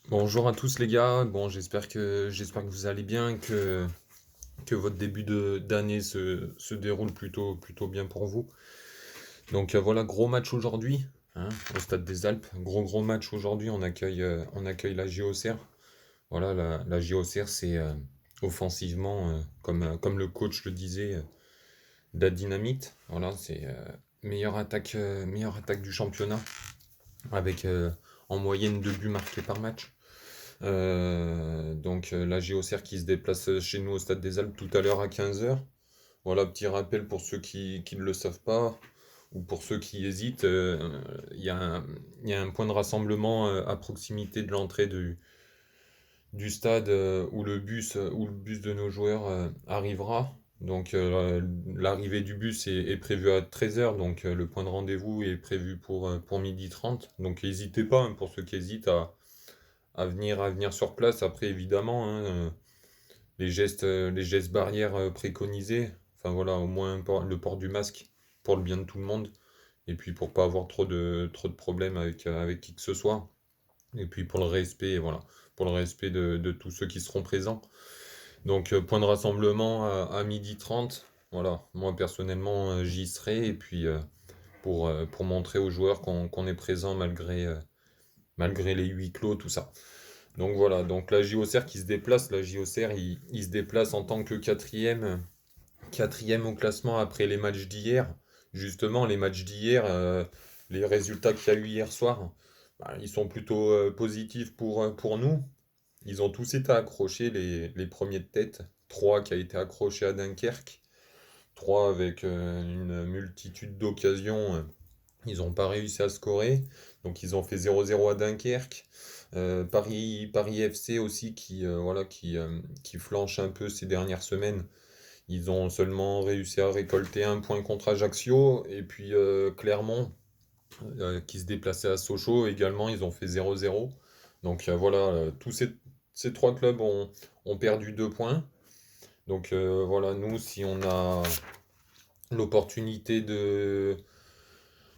Bonjour à tous les gars, bon j'espère que vous allez bien, que votre début d'année se déroule plutôt bien pour vous. Donc voilà, gros match aujourd'hui, hein, au Stade des Alpes. Gros match aujourd'hui, on accueille la JOCR. Voilà, la JOCR c'est offensivement, comme le coach le disait, de la dynamite. Voilà, c'est meilleure attaque du championnat, avec en moyenne 2 buts marqués par match. La JOCR qui se déplace chez nous au Stade des Alpes tout à l'heure à 15h. Voilà, petit rappel pour ceux qui ne le savent pas, ou pour ceux qui hésitent, il y a il y a un point de rassemblement à proximité de l'entrée du stade, où le bus de nos joueurs arrivera. L'arrivée du bus est prévue à 13h, donc le point de rendez-vous est prévu pour 12h30. Donc n'hésitez pas, hein, pour ceux qui hésitent à venir sur place. Après, évidemment, hein, les gestes barrières préconisés. Enfin voilà, au moins le port du masque pour le bien de tout le monde. Et puis pour pas avoir trop de problèmes avec qui que ce soit. Et puis pour le respect, voilà, pour le respect de tous ceux qui seront présents. Donc point de rassemblement à 12h30. Voilà, moi personnellement j'y serai. Et puis pour montrer aux joueurs qu'on est présent malgré les huis clos, tout ça. Donc voilà, donc la JOCR qui se déplace, la JOCR il se déplace en tant que quatrième au classement après les matchs d'hier. Justement, les matchs d'hier, les résultats qu'il y a eu hier soir, bah, ils sont plutôt positifs pour nous. Ils ont tous été accrochés, les premiers de tête. 3 qui a été accroché à Dunkerque, 3 avec une multitude d'occasions. Ils n'ont pas réussi à scorer, donc ils ont fait 0-0 à Dunkerque. Paris FC aussi qui flanche un peu ces dernières semaines. Ils ont seulement réussi à récolter un point contre Ajaccio. Et puis Clermont, qui se déplaçait à Sochaux également, ils ont fait 0-0. Donc voilà, tous ces trois clubs ont perdu 2 points. Donc voilà, nous, si on a l'opportunité de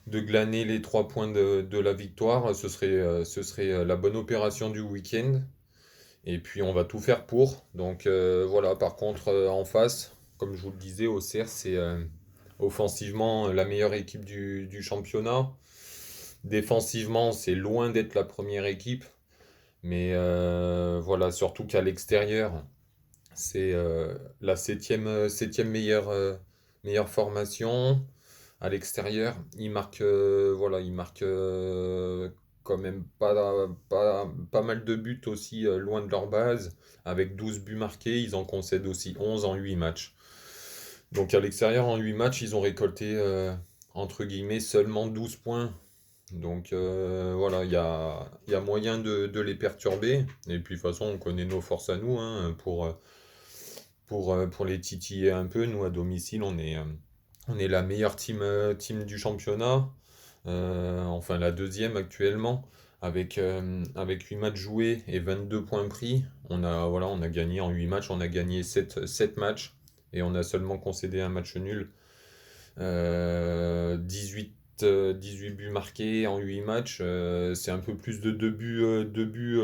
glaner les 3 points de la victoire, ce serait la bonne opération du week-end. Et puis on va tout faire pour. Donc voilà, par contre, en face, comme je vous le disais, Auxerre, c'est offensivement la meilleure équipe du championnat. Défensivement, c'est loin d'être la première équipe. Mais voilà, surtout qu'à l'extérieur, c'est la septième meilleure formation. À l'extérieur, ils marquent quand même pas mal de buts aussi, loin de leur base. Avec 12 buts marqués, ils en concèdent aussi 11 en 8 matchs. Donc à l'extérieur, en 8 matchs, ils ont récolté, entre guillemets, seulement 12 points. Donc voilà, il y a moyen de les perturber. Et puis de toute façon, on connaît nos forces à nous, hein, pour les titiller un peu. Nous, à domicile, on est la meilleure team du championnat. Enfin, la deuxième actuellement. Avec 8 matchs joués et 22 points pris. On a gagné en 8 matchs, on a gagné 7 matchs. Et on a seulement concédé un match nul. 18 buts marqués en 8 matchs. C'est un peu plus de 2 buts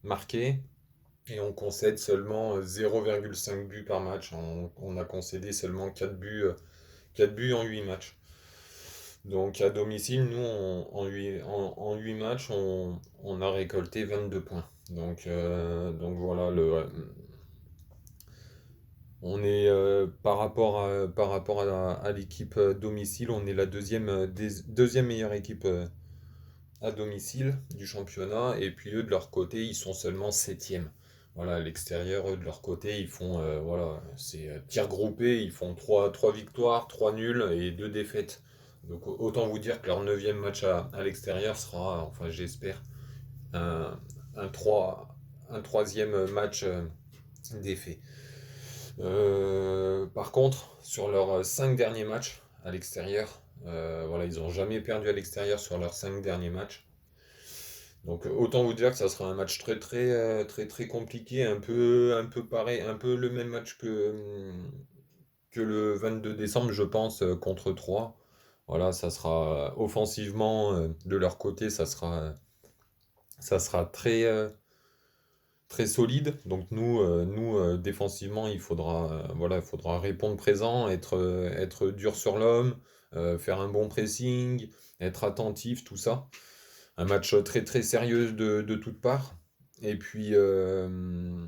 marqués. Et on concède seulement 0,5 buts par match. On a concédé seulement 4 buts en 8 matchs. Donc à domicile, nous, en 8 matchs, on a récolté 22 points. Donc voilà, on est par rapport à l'équipe domicile, on est la deuxième meilleure équipe à domicile du championnat. Et puis eux, de leur côté, ils sont seulement septième. Voilà, à l'extérieur, eux, de leur côté, ils font, voilà, c'est tir groupé, ils font trois victoires, 3 nuls et 2 défaites. Donc autant vous dire que leur neuvième match à l'extérieur sera, enfin j'espère, un, un, 3 un troisième match défait. Par contre, sur leurs 5 derniers matchs à l'extérieur, voilà, ils n'ont jamais perdu à l'extérieur sur leurs 5 derniers matchs. Donc autant vous dire que ça sera un match très compliqué, un peu pareil, un peu le même match que le 22 décembre, je pense, contre 3. Voilà, ça sera offensivement, de leur côté, ça sera très, très solide. Donc défensivement, il faudra répondre présent, être dur sur l'homme, faire un bon pressing, être attentif, tout ça. Un match très très sérieux de toutes parts. Et puis, euh,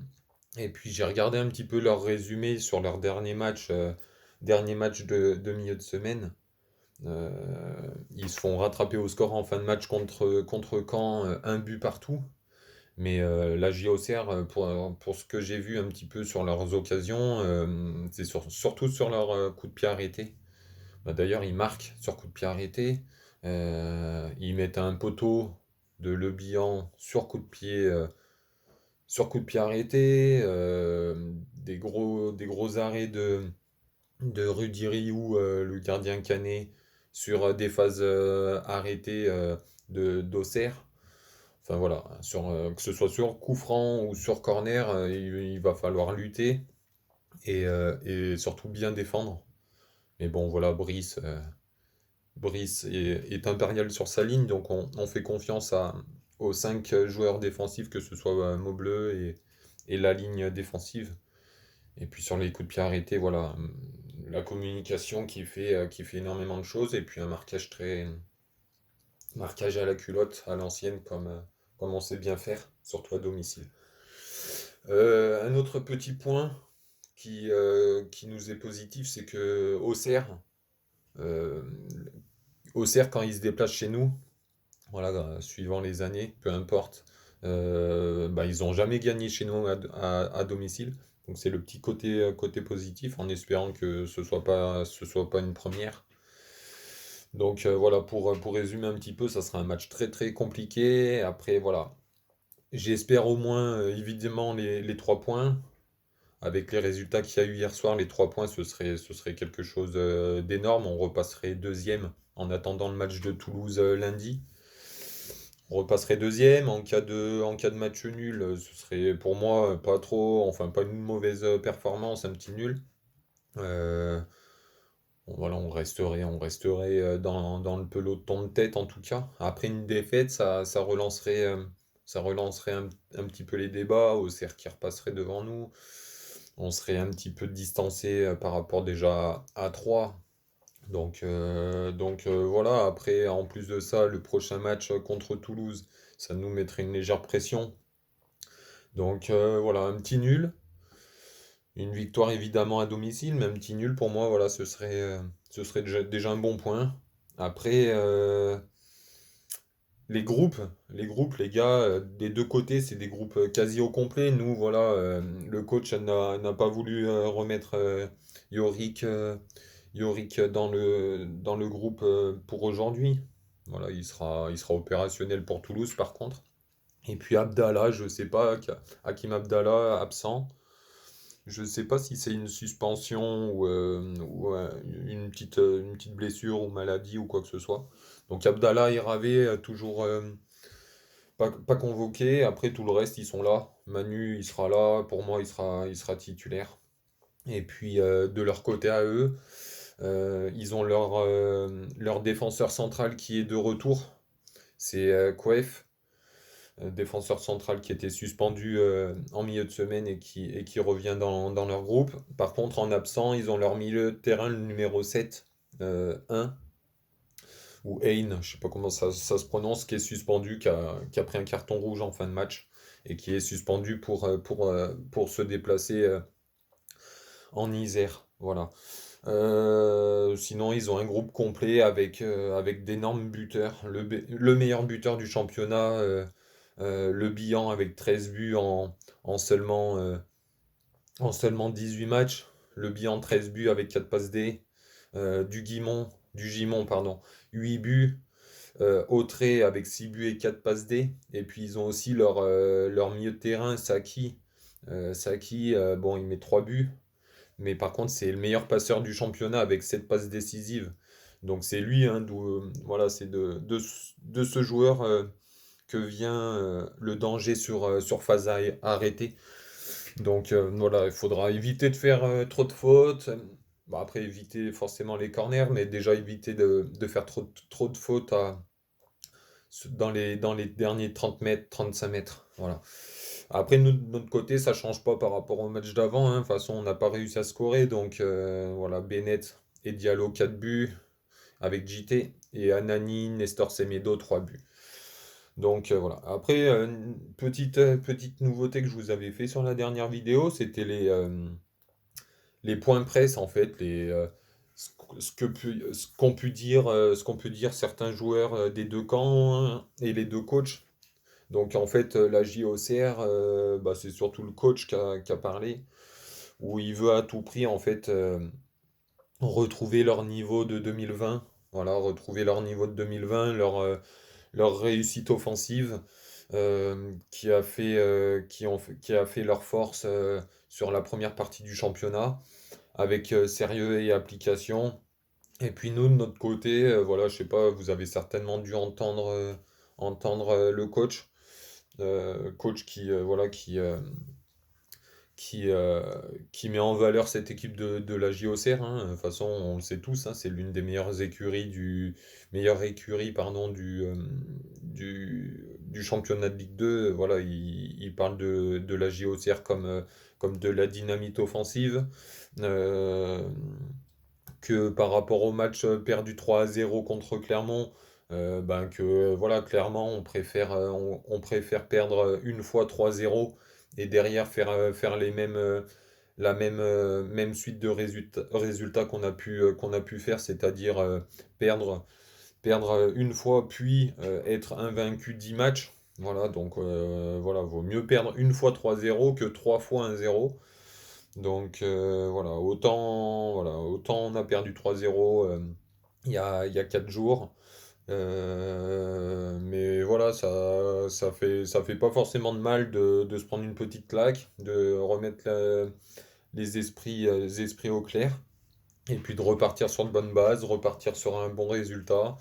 et puis j'ai regardé un petit peu leur résumé sur leur dernier match de milieu de semaine. Euh, Ils se font rattraper au score en fin de match contre Caen, un but partout. Mais la JOCR, pour ce que j'ai vu un petit peu sur leurs occasions, surtout sur leur coup de pied arrêté. Bah, d'ailleurs, ils marquent sur coup de pied arrêté. Ils mettent un poteau de Le Bihan sur coup de pied arrêté. Des gros arrêts de Rudy Rioux, le gardien canet, sur des phases arrêtées d'Auxerre. Enfin voilà, que ce soit sur coup franc ou sur corner, il va falloir lutter et surtout bien défendre. Mais bon, voilà, Brice est impérial sur sa ligne, donc on fait confiance aux 5 joueurs défensifs, que ce soit Maubleu et la ligne défensive. Et puis sur les coups de pied arrêtés, voilà, la communication qui fait énormément de choses, et puis un marquage à la culotte, à l'ancienne, comme on sait bien faire, surtout à domicile. Un autre petit point qui nous est positif, c'est que euh, Auxerre, quand il se déplace chez nous, voilà, suivant les années, peu importe, bah, ils n'ont jamais gagné chez nous à domicile. Donc c'est le petit côté positif, en espérant que ce soit pas une première. Donc voilà, pour résumer un petit peu, ça sera un match très très compliqué. Après, voilà, j'espère au moins, évidemment, les 3 points. Avec les résultats qu'il y a eu hier soir, les 3 points, ce serait quelque chose d'énorme. On repasserait deuxième en attendant le match de Toulouse lundi. On repasserait deuxième. En cas de match nul, ce serait pour moi pas trop, enfin pas une mauvaise performance, un petit nul. Euh, bon, voilà, on resterait dans le peloton de tête en tout cas. Après une défaite, ça relancerait un petit peu les débats. Auxerre qui repasserait devant nous. On serait un petit peu distancé par rapport déjà à 3. Voilà, après, en plus de ça, le prochain match contre Toulouse, ça nous mettrait une légère pression. Donc voilà, un petit nul. Une victoire évidemment à domicile, mais un petit nul pour moi, voilà, ce serait déjà un bon point. Après, les gars, des deux côtés, c'est des groupes quasi au complet. Nous, voilà, le coach n'a pas voulu remettre Yorick, Yorick dans le groupe pour aujourd'hui. Voilà, il sera opérationnel pour Toulouse par contre. Et puis Abdallah, je sais pas, Hakim Abdallah absent. Je sais pas si c'est une suspension ou une petite blessure ou maladie ou quoi que ce soit. Donc Abdallah et Ravé, toujours pas convoqués. Après, tout le reste, ils sont là. Manu, il sera là. Pour moi, il sera titulaire. Et puis, de leur côté à eux, ils ont leur défenseur central qui est de retour. C'est Kouef, défenseur central qui était suspendu en milieu de semaine et qui revient dans leur groupe. Par contre, en absent, ils ont leur milieu de terrain, le numéro 7, 1, ou Hein, je sais pas comment ça se prononce, qui est suspendu, qui a pris un carton rouge en fin de match et qui est suspendu pour se déplacer en Isère. Voilà. Sinon, ils ont un groupe complet avec d'énormes buteurs. Le meilleur buteur du championnat, Le Bihan, avec 13 buts en seulement 18 matchs. Le Bihan, 13 buts avec 4 passes D. Du Gimon, pardon, 8 buts. Autré avec 6 buts et 4 passes D. Et puis ils ont aussi leur milieu de terrain, Saki. Saki, bon, il met 3 buts. Mais par contre, c'est le meilleur passeur du championnat avec 7 passes décisives. Donc c'est lui, hein, voilà, c'est de ce joueur que vient le danger sur phase arrêtée. Donc voilà, il faudra éviter de faire trop de fautes. Bon, après, éviter forcément les corners, mais déjà éviter de faire trop de fautes dans les derniers 30 mètres, 35 mètres. Voilà. Après, nous, de notre côté, ça change pas par rapport au match d'avant, hein. De toute façon, on n'a pas réussi à scorer. Donc, voilà, Bennett et Diallo, 4 buts avec JT. Et Anani, Nestor Semedo, 3 buts. Donc, voilà. Après, une petite nouveauté que je vous avais fait sur la dernière vidéo, c'était les points presse, en fait. Ce qu'ont pu dire certains joueurs des deux camps, hein, et les deux coachs. Donc en fait, la JOCR, bah, c'est surtout le coach qui a parlé, où il veut à tout prix en fait retrouver leur niveau de 2020. Voilà, retrouver leur niveau de 2020, leur réussite offensive, qui a fait leur force sur la première partie du championnat, avec sérieux et application. Et puis nous, de notre côté, voilà, je sais pas, vous avez certainement dû entendre le coach voilà, qui met en valeur cette équipe de la JOCR, hein. De toute façon, on le sait tous, hein, c'est l'une des meilleures écuries, pardon, du championnat de Ligue 2. Voilà, il parle de la JOCR comme de la dynamite offensive. Euh, que par rapport au match perdu 3-0 contre Clermont, ben que voilà, clairement, on préfère perdre une fois 3-0 et derrière faire la même suite de résultats qu'on a pu faire, c'est-à-dire perdre une fois puis être invaincu 10 matchs. Voilà, donc voilà, vaut mieux perdre une fois 3-0 que 3 fois 1-0. Donc autant on a perdu 3-0 il y a 4 jours. Mais voilà, ça fait pas forcément de mal de se prendre une petite claque, de remettre les esprits au clair, et puis de repartir sur de bonnes bases, repartir sur un bon résultat,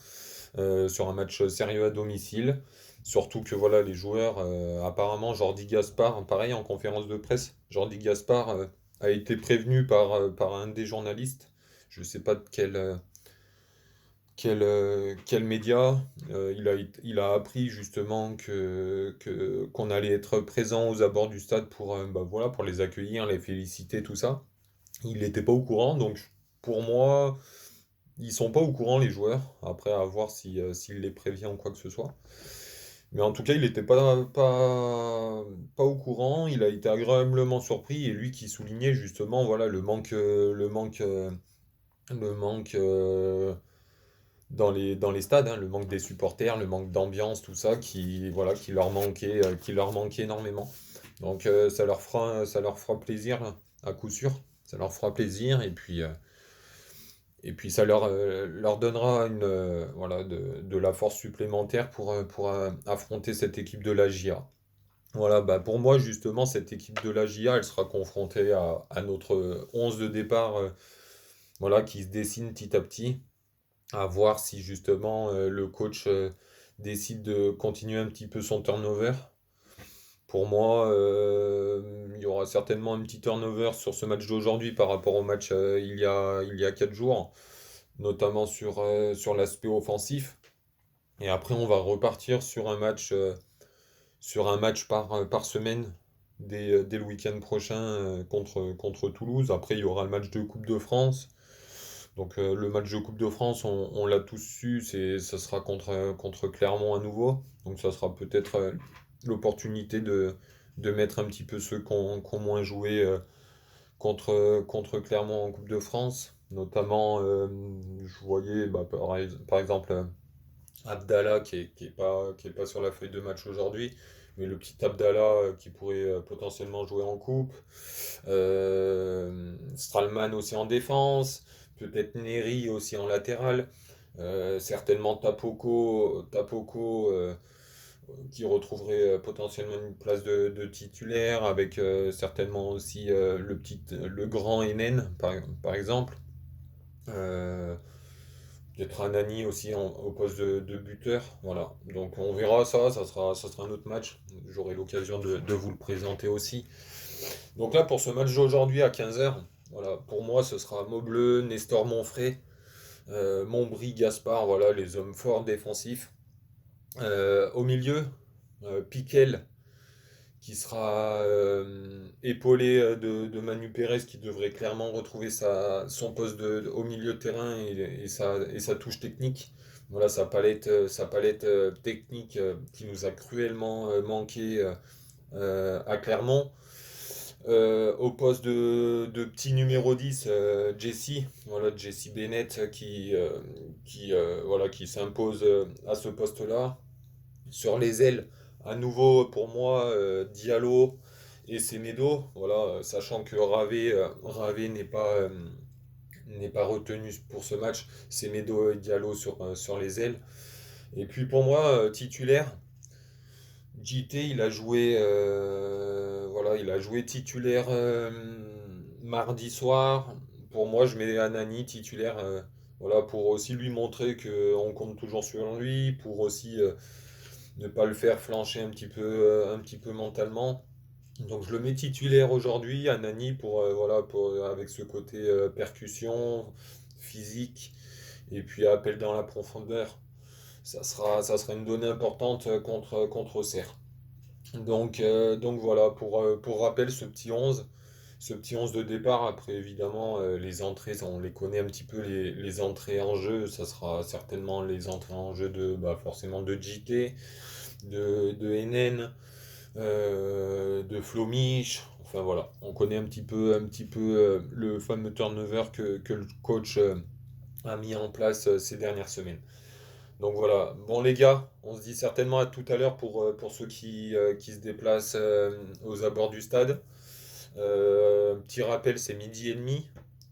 sur un match sérieux à domicile. Surtout que voilà, les joueurs, apparemment, Jordi Gaspard, pareil en conférence de presse, Jordi Gaspard a été prévenu par un des journalistes, je ne sais pas de quel média, il a appris justement qu'on allait être présent aux abords du stade bah, voilà, pour les accueillir, les féliciter, tout ça. Il n'était pas au courant, donc pour moi, ils sont pas au courant, les joueurs. Après, à voir s'il les prévient ou quoi que ce soit. Mais en tout cas, il n'était pas au courant. Il a été agréablement surpris. Et lui qui soulignait justement voilà, le manque dans les stades, hein, le manque des supporters, le manque d'ambiance, tout ça, voilà, qui leur manquait énormément. Donc ça leur fera plaisir, à coup sûr. Ça leur fera plaisir. Et puis ça leur donnera voilà, de la force supplémentaire pour affronter cette équipe de la GIA. Voilà, bah pour moi justement, cette équipe de la GIA, elle sera confrontée à notre 11 de départ, voilà, qui se dessine petit à petit, à voir si justement le coach décide de continuer un petit peu son turnover. Pour moi, il y aura certainement un petit turnover sur ce match d'aujourd'hui par rapport au match il y a 4 jours, notamment sur l'aspect offensif. Et après, on va repartir sur un match par semaine dès le week-end prochain contre Toulouse. Après, il y aura le match de Coupe de France. Donc le match de Coupe de France, on l'a tous su, ça sera contre Clermont à nouveau. Donc ça sera peut-être l'opportunité de mettre un petit peu ceux qui ont moins joué contre Clermont en Coupe de France. Notamment, je voyais bah, par exemple Abdallah qui est pas sur la feuille de match aujourd'hui, mais le petit Abdallah qui pourrait potentiellement jouer en coupe. Stralman aussi en défense, peut-être Neri aussi en latéral. Certainement Tapoko qui retrouverait potentiellement une place de titulaire, avec certainement aussi le grand Enen par exemple. Euh, Peut-être Anani aussi au poste de buteur. Voilà. Donc on verra ça sera un autre match. J'aurai l'occasion de vous le présenter aussi. Donc là, pour ce match d'aujourd'hui à 15h, voilà, pour moi, ce sera Maubleu, Nestor Monfray, Montbry, Gaspard, voilà, les hommes forts défensifs. Au milieu, Piquel qui sera épaulé de Manu Pérez qui devrait clairement retrouver son poste au milieu de terrain et sa touche technique. Voilà, sa palette technique qui nous a cruellement manqué à Clermont. Au poste de petit numéro 10, Jesse, voilà, Jesse Bennett qui s'impose à ce poste-là. Sur les ailes, à nouveau pour moi, Diallo et Semedo, voilà, sachant que Ravé n'est pas retenu pour ce match, Semedo et Diallo sur les ailes. Et puis pour moi, titulaire, JT, il a joué titulaire mardi soir. Pour moi, je mets Anani titulaire, voilà, pour aussi lui montrer qu'on compte toujours sur lui, pour aussi ne pas le faire flancher un petit peu mentalement. Donc je le mets titulaire aujourd'hui, Anani, voilà, avec ce côté percussion, physique, et puis appel dans la profondeur. Ça sera une donnée importante contre Auxerre. Donc voilà, pour rappel, ce petit 11 de départ, après évidemment les entrées, on les connaît un petit peu, les entrées en jeu, ça sera certainement les entrées en jeu forcément de JT, de NN, de Flomich, enfin voilà, on connaît un petit peu le fameux turnover que le coach a mis en place ces dernières semaines. Donc voilà, bon les gars, on se dit certainement à tout à l'heure pour ceux qui se déplacent aux abords du stade. Petit rappel, c'est 12h30.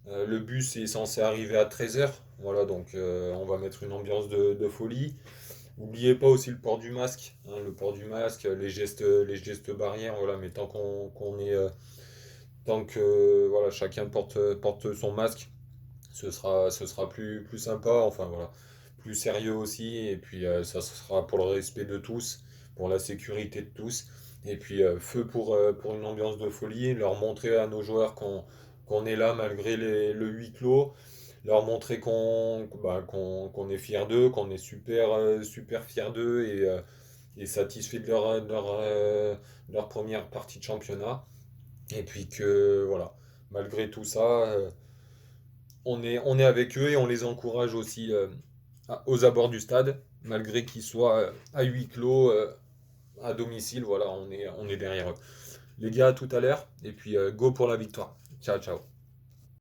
Le bus est censé arriver à 13h. Voilà, donc on va mettre une ambiance de folie. N'oubliez pas aussi le port du masque, hein, le port du masque, les gestes barrières, voilà, mais tant que voilà, chacun porte son masque, ce sera plus sympa, enfin voilà, plus sérieux aussi, et puis ça sera pour le respect de tous, pour la sécurité de tous, et puis feu pour une ambiance de folie, leur montrer à nos joueurs qu'on est là malgré le huis clos, leur montrer qu'on est fiers d'eux, qu'on est super, super fiers d'eux et satisfait de leur première partie de championnat. Et puis que, voilà, malgré tout ça, on est avec eux et on les encourage aussi aux abords du stade, malgré qu'ils soient à huis clos, à domicile, voilà, on est derrière eux. Les gars, à tout à l'heure, et puis go pour la victoire. Ciao, ciao.